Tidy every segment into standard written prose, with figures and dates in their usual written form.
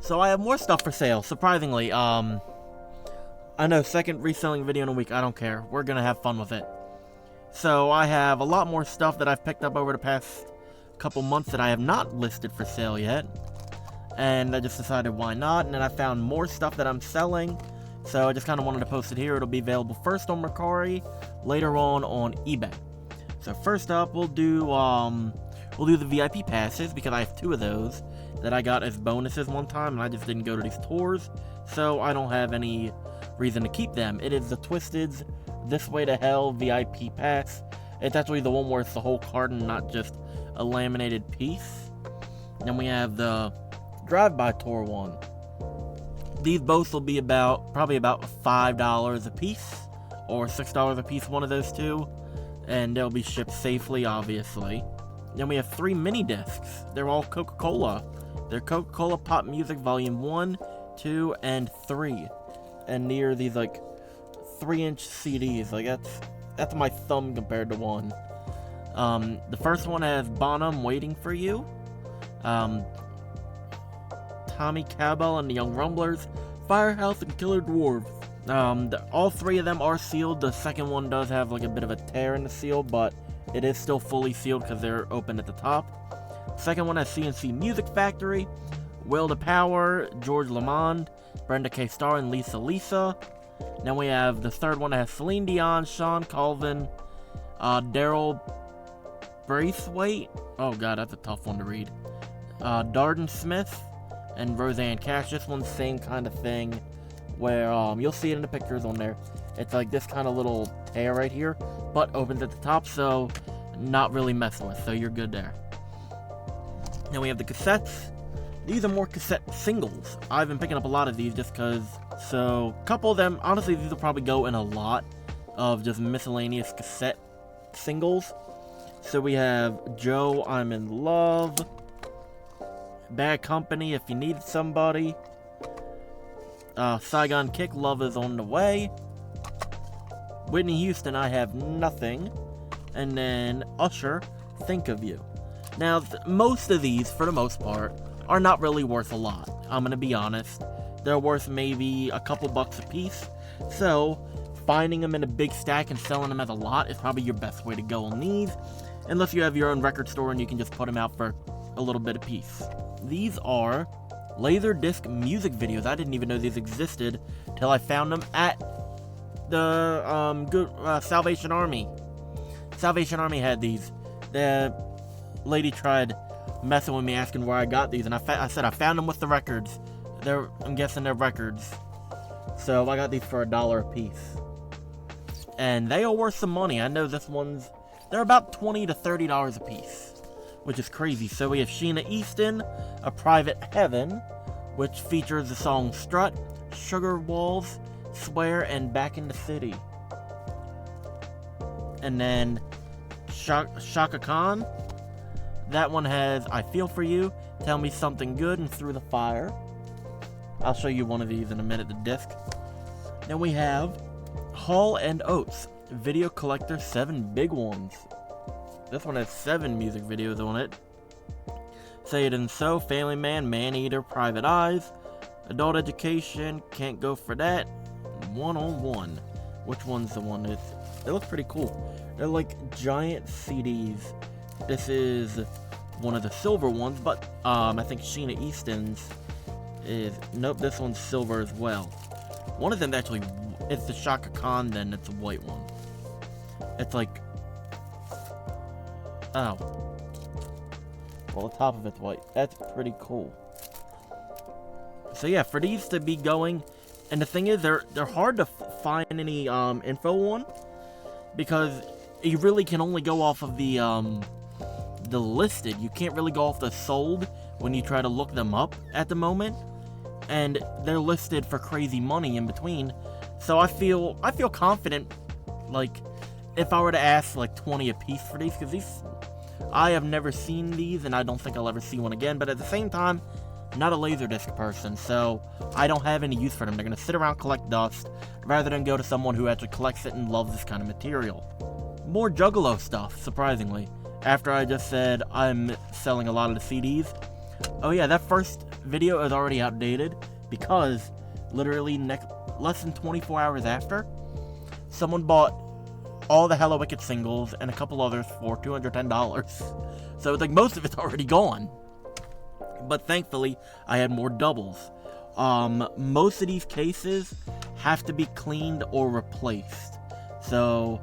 So I have more stuff for sale, surprisingly. I know, second reselling video in a week, I don't care. We're gonna have fun with it. So I have a lot more stuff that I've picked up over the past couple months that I have not listed for sale yet. And I just decided why not, and then I found more stuff that I'm selling. So I just kind of wanted to post it here. It'll be available first on Mercari, later on eBay. So first up, we'll do the VIP passes, because I have 2 of those that I got as bonuses one time, and I just didn't go to these tours, so I don't have any reason to keep them. It is the Twisted's This Way to Hell VIP pass. It's actually the one where it's the whole carton, not just a laminated piece. Then we have the Drive-By Tour one. These both will be probably about $5 a piece, or $6 a piece, one of those two, and they'll be shipped safely, obviously. Then we have 3 mini discs. They're all Coca-Cola. They're Coca-Cola Pop Music Volume 1, 2, and 3. And near these, like, 3-inch CDs. Like, that's my thumb compared to one. The first one has Bonham Waiting for You. Tommy Cowbell and the Young Rumblers, Firehouse and Killer Dwarfs. All 3 of them are sealed. The second one does have like a bit of a tear in the seal, but it is still fully sealed because they're open at the top. Second one has CNC Music Factory, Will to Power, George Lamond, Brenda K. Starr, and Lisa. Then we have the third one that has Celine Dion, Sean Colvin, Daryl Braithwaite. Oh god, that's a tough one to read. Darden Smith, and Roseanne Cash. This one's the same kind of thing, where you'll see it in the pictures on there. It's like this kind of little tear right here, but opens at the top, so not really messing with, so you're good there. Then we have the cassettes. These are more cassette singles. I've been picking up a lot of these just because, so a couple of them, honestly these will probably go in a lot of just miscellaneous cassette singles. So we have Joe, I'm in Love, Bad Company, If You Need Somebody, Saigon Kick, Love Is On The Way, Whitney Houston, I Have Nothing, and then Usher, Think of You. Now, most of these, for the most part, are not really worth a lot. I'm gonna be honest. They're worth maybe a couple bucks a piece, so finding them in a big stack and selling them as a lot is probably your best way to go on these, unless you have your own record store and you can just put them out for a little bit a piece. These are Laserdisc music videos. I didn't even know these existed till I found them at the Salvation Army. Salvation Army had these. The lady tried messing with me, asking where I got these, and I said I found them with the records. I'm guessing they're records. So I got these for $1 a piece, and they are worth some money. I know they're about $20 to $30 a piece, which is crazy. So we have Sheena Easton, A Private Heaven, which features the song Strut, Sugar Walls, Swear, and Back in the City. And then Shaka Khan, that one has I Feel For You, Tell Me Something Good, and Through the Fire. I'll show you one of these in a minute, the disc. Then we have Hall & Oates, Video Collector 7 Big Ones. This one has 7 music videos on it. Say It and So, Family Man, Maneater, Private Eyes, Adult Education, Can't Go For That, One-on-One. Which one's the one? They look pretty cool. They're like giant CDs. This is one of the silver ones, but I think Sheena Easton's is, nope, this one's silver as well. One of them actually, it's the Shaka Khan, then it's a white one. It's like, oh, well, the top of it's white. That's pretty cool. So yeah, for these to be going, and the thing is, they're hard to find any info on, because you really can only go off of the listed. You can't really go off the sold when you try to look them up at the moment, and they're listed for crazy money in between. So I feel confident, like, if I were to ask like 20 a piece for these, because I have never seen these, and I don't think I'll ever see one again, but at the same time, I'm not a Laserdisc person, so I don't have any use for them. They're going to sit around, collect dust, rather than go to someone who actually collects it and loves this kind of material. More Juggalo stuff, surprisingly. After I just said I'm selling a lot of the CDs. Oh yeah, that first video is already outdated because literally less than 24 hours after, someone bought all the Hello Wicked singles and a couple others for $210. So it's like most of it's already gone. But thankfully, I had more doubles. Most of these cases have to be cleaned or replaced. So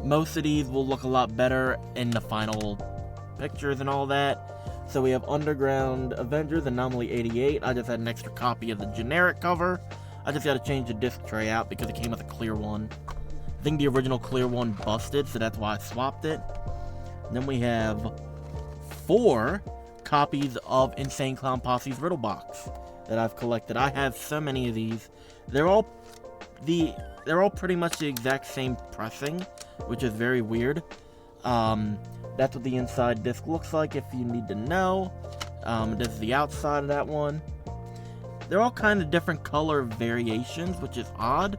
most of these will look a lot better in the final pictures and all that. So we have Underground Avengers Anomaly 88. I just had an extra copy of the generic cover. I just got to change the disc tray out because it came with a clear one. I think the original clear one busted, so that's why I swapped it. And then we have 4 copies of Insane Clown Posse's Riddle Box that I've collected. I have so many of these. They're all pretty much the exact same pressing, which is very weird. That's what the inside disc looks like if you need to know. This is the outside of that one. They're all kind of different color variations, which is odd,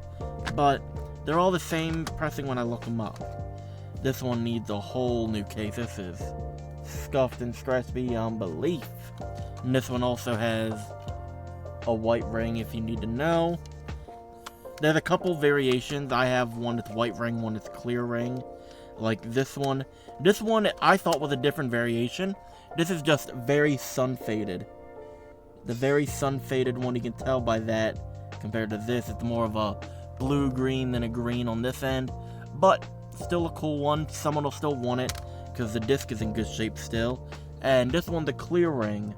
but they're all the same pressing when I look them up. This one needs a whole new case. This is scuffed and scratched beyond belief. And this one also has a white ring if you need to know. There's a couple variations. I have one that's white ring, one that's clear ring. Like this one. This one I thought was a different variation. This is just very sun-faded. The very sun-faded one, you can tell by that. Compared to this, it's more of a blue-green than a green on this end. But still a cool one. Someone will still want it because the disc is in good shape still. And this one's a clear ring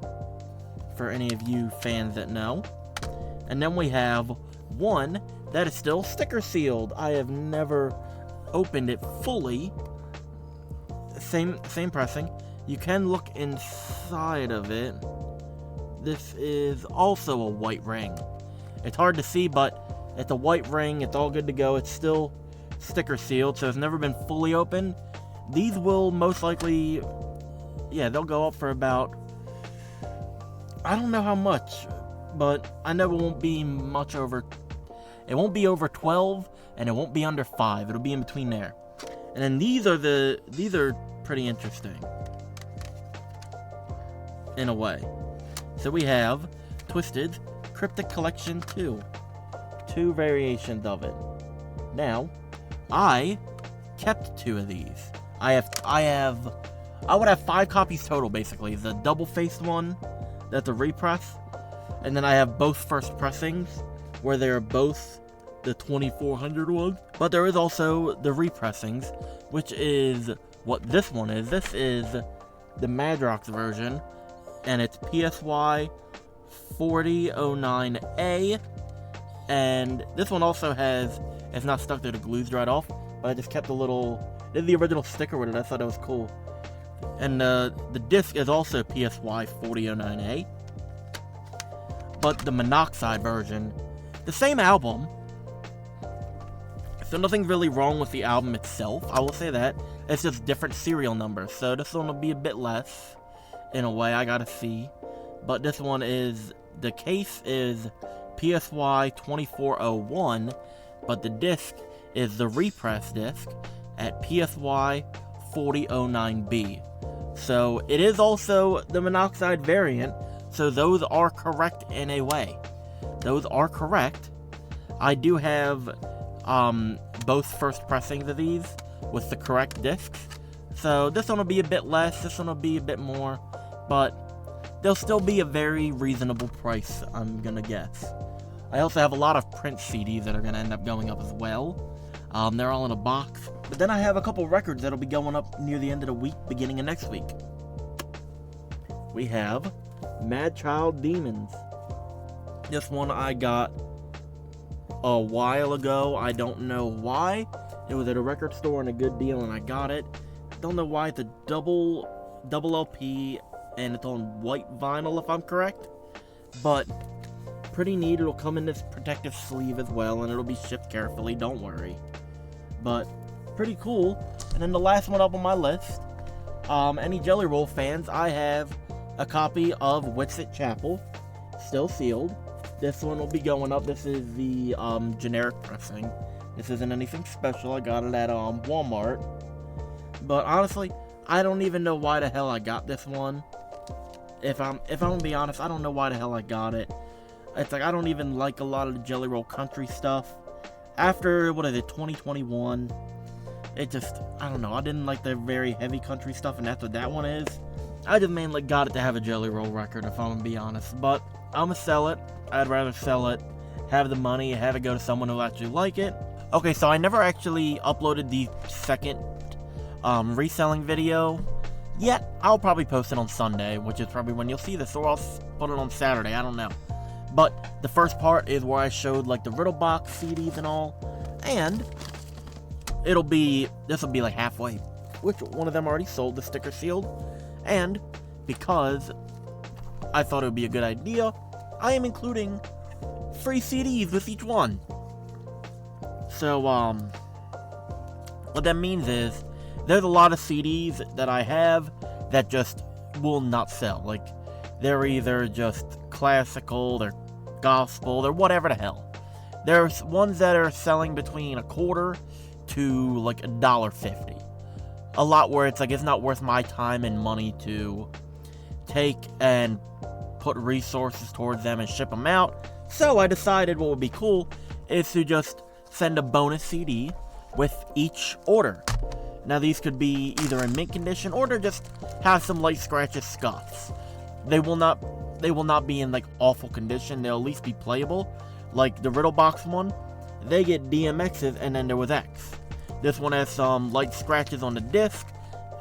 for any of you fans that know. And then we have one that is still sticker sealed. I have never opened it fully. Same pressing. You can look inside of it. This is also a white ring. It's hard to see, but it's a white ring. It's all good to go. It's still sticker sealed, so it's never been fully opened. These will most likely, yeah, they'll go up for about, I don't know how much, but I know it won't be much over, it won't be over 12, and it won't be under 5. It'll be in between there. And then these are pretty interesting, in a way. So we have Twisted Cryptic Collection 2. 2 variations of it. Now, I kept 2 of these. I would have 5 copies total, basically. The double-faced one, that's a repress. And then I have both first pressings, where they are both the 2400 ones. But there is also the repressings, which is what this one is. This is the Madrox version, and it's PSY 4009A. And this one also it's not stuck there, the glue's dried off, but I just kept a little, this is the original sticker with it. I thought it was cool. And the disc is also PSY 4009A, but the Monoxide version, the same album. So nothing's really wrong with the album itself, I will say that. It's just different serial numbers, so this one will be a bit less, in a way, I gotta see. But this one is, the case is PSY 2401, but the disc is the repress disc at PSY 4009B. So it is also the Monoxide variant, so those are correct in a way. Those are correct. I do have both first pressings of these with the correct discs. So this one will be a bit less, this one will be a bit more, but they'll still be a very reasonable price, I'm gonna guess. I also have a lot of print CDs that are gonna end up going up as well. They're all in a box. But then I have a couple records that'll be going up near the end of the week, beginning of next week. We have Mad Child Demons. This one I got a while ago. I don't know why. It was at a record store and a good deal, and I got it. Don't know why. It's a double LP, and it's on white vinyl, if I'm correct. But pretty neat. It'll come in this protective sleeve as well, and it'll be shipped carefully. Don't worry. But pretty cool. And then the last one up on my list. Any Jelly Roll fans, I have a copy of Witsit Chapel, still sealed. This one will be going up. This is the generic pressing. This isn't anything special. I got it at Walmart. But honestly, I don't even know why the hell I got this one. if I'm gonna be honest, I don't know why the hell I got it. It's like I don't even like a lot of the Jelly Roll country stuff. After, 2021, it just, I don't know, I didn't like the very heavy country stuff, and that's what that one is. I just mainly got it to have a Jelly Roll record, if I'm gonna be honest. But I'm gonna sell it. I'd rather sell it, have the money, have it go to someone who'll actually like it. Okay, so I never actually uploaded the second reselling video yet. I'll probably post it on Sunday, which is probably when you'll see this, or I'll put it on Saturday, I don't know. But the first part is where I showed like the Riddle Box CDs and all, and this will be like halfway, which one of them already sold, the sticker sealed, and because I thought it would be a good idea, I am including free CDs with each one. So, what that means is, there's a lot of CDs that I have that just will not sell. Like, they're either just classical, they're gospel, they're whatever the hell. There's ones that are selling between $0.25 to like $1.50. A lot where it's like, it's not worth my time and money to take and put resources towards them and ship them out. So I decided what would be cool is to just send a bonus CD with each order. Now these could be either in mint condition or just have some light scratches, scuffs. They will not be in like awful condition. They'll at least be playable. Like the Riddle Box one, they get DMXs and then there was X. This one has some light scratches on the disc,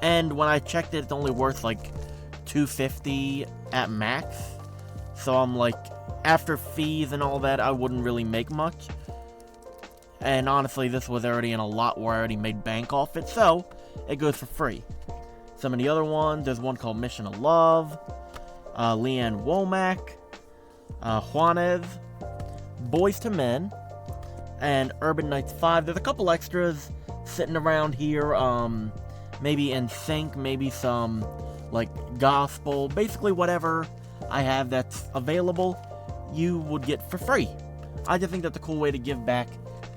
and when I checked it, it's only worth like $2.50 at max. So I'm like, after fees and all that, I wouldn't really make much. And honestly, this was already in a lot where I already made bank off it, so it goes for free. Some of the other ones, there's one called Mission of Love, Leanne Womack, Juanes, Boys to Men, and Urban Nights 5. There's a couple extras sitting around here, maybe NSYNC, maybe some like gospel, basically whatever I have that's available, you would get for free. I just think that's a cool way to give back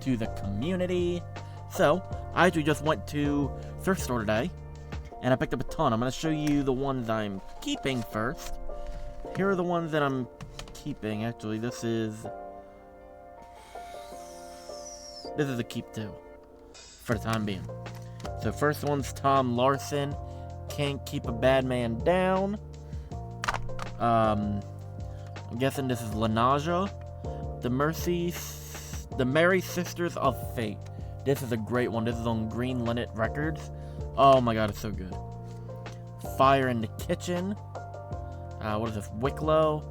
to the community. So I actually just went to thrift store today and I picked up a ton. I'm going to show you the ones I'm keeping first. Here are the ones that I'm keeping. Actually, this is a keep too, for the time being. So first one's Tom Larson, Can't Keep a Bad Man Down. I'm guessing this is Lanaja. The Merry Sisters of Fate. This is a great one. This is on Green Linnet Records. Oh my god, it's so good. Fire in the Kitchen. What is this? Wicklow.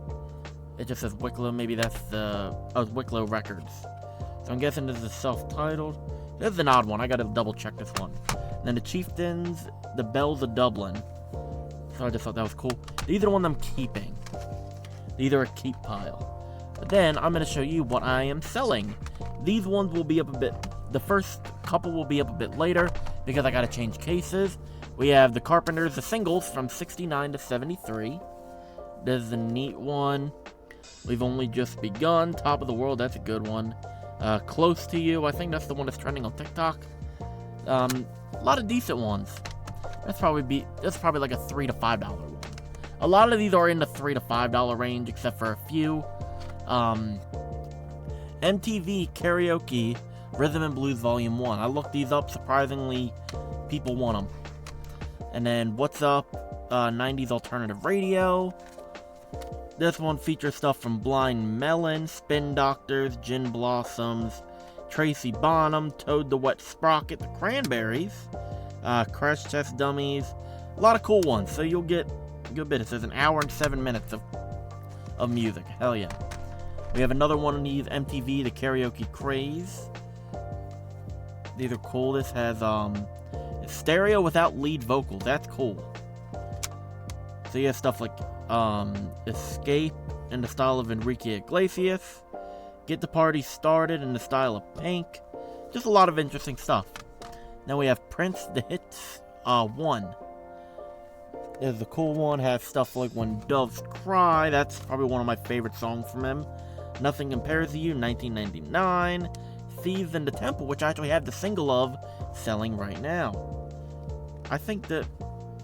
It just says Wicklow. Maybe that's the Wicklow Records. So I'm guessing this is self-titled. This is an odd one. I gotta double check this one. And then the Chieftains, the Bells of Dublin. So I just thought that was cool. These are the ones I'm keeping. These are a keep pile. But then I'm gonna show you what I am selling. These ones will be up a bit. The first couple will be up a bit later because I gotta change cases. We have the Carpenters, the singles from 69 to 73. There's a neat one. We've Only Just Begun. Top of the World, that's a good one. Close to You, I think that's the one that's trending on TikTok. A lot of decent ones. That's probably like a $3 to $5 one. A lot of these are in the $3 to $5 range, except for a few. MTV Karaoke Rhythm and Blues Volume 1. I looked these up. Surprisingly, people want them. And then What's Up? 90s Alternative Radio. This one features stuff from Blind Melon, Spin Doctors, Gin Blossoms, Tracy Bonham, Toad the Wet Sprocket, the Cranberries, Crash Test Dummies. A lot of cool ones. So you'll get a good bit. It says an hour and 7 minutes of music. Hell yeah. We have another one of these, MTV, the Karaoke Craze. These are cool. This has stereo without lead vocals. That's cool. So you have stuff like Escape in the style of Enrique Iglesias, Get the Party Started in the style of Pink. Just a lot of interesting stuff. Now we have Prince, The Hits 1. There's the cool one. Has stuff like When Doves Cry. That's probably one of my favorite songs from him. Nothing Compares to You, 1999. Thieves in the Temple, which I actually have the single of selling right now. I think that,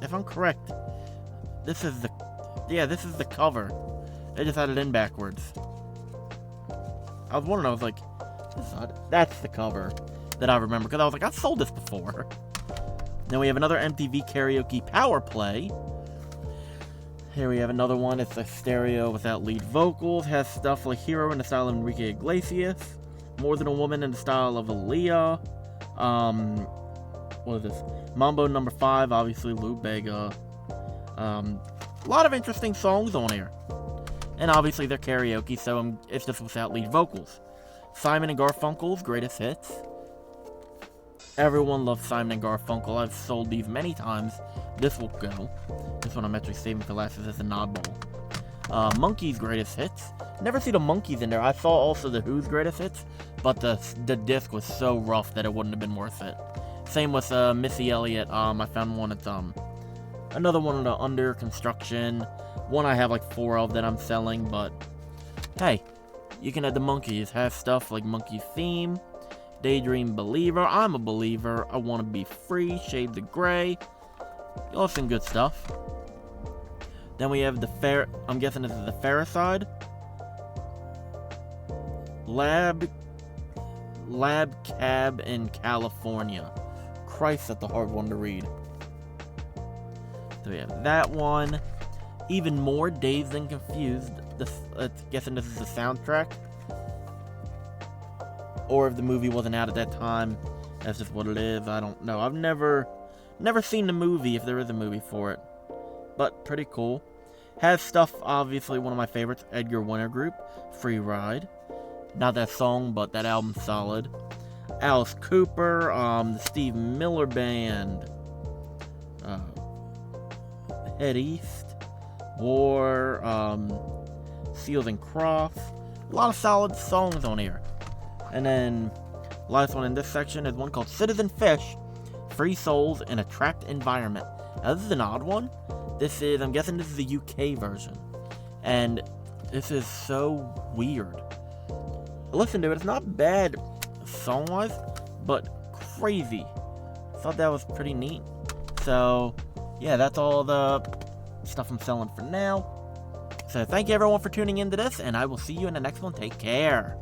if I'm correct, this is the Yeah, this is the cover. They just had it in backwards. I was wondering, I was like, that's the cover that I remember, because I was like, I've sold this before. Then we have another MTV Karaoke Power Play. Here we have another one. It's a stereo without lead vocals. Has stuff like Hero in the style of Enrique Iglesias. More Than a Woman in the style of Aaliyah. What is this? Mambo No. 5, obviously Lou Bega. A lot of interesting songs on here. And obviously they're karaoke, so it's just without lead vocals. Simon and Garfunkel's Greatest Hits. Everyone loves Simon and Garfunkel. I've sold these many times. This will go. This one I'm actually saving for last as a oddball. Monkeys' Greatest Hits. Never see the Monkeys in there. I saw also the Who's Greatest Hits, but the disc was so rough that it wouldn't have been worth it. Same with Missy Elliott. I found one. It's another one under construction. One I have like 4 of that I'm selling, but hey, you can add the Monkeys. Have stuff like Monkey Theme, Daydream Believer, I'm a Believer, I Want to Be Free, Shades of Grey. All some good stuff. Then we have the I'm guessing this is the Faricide. Lab Cab in California. Christ, that's a hard one to read. So we have that one. Even More, Dazed and Confused. I'm guessing this is the soundtrack. Or if the movie wasn't out at that time, that's just what it is. I don't know. I've never seen the movie, if there is a movie for it. But pretty cool. Has stuff, obviously, one of my favorites, Edgar Winter Group, Free Ride. Not that song, but that album's solid. Alice Cooper, the Steve Miller Band, Head East, War, Seals and Crofts. A lot of solid songs on here. And then, last one in this section is one called Citizen Fish, Free Souls in a Trapped Environment. Now, this is an odd one. I'm guessing this is the UK version. And this is so weird. Listen to it, it's not bad song-wise, but crazy. Thought that was pretty neat. So, yeah, that's all the stuff I'm selling for now. So, thank you everyone for tuning into this, and I will see you in the next one. Take care.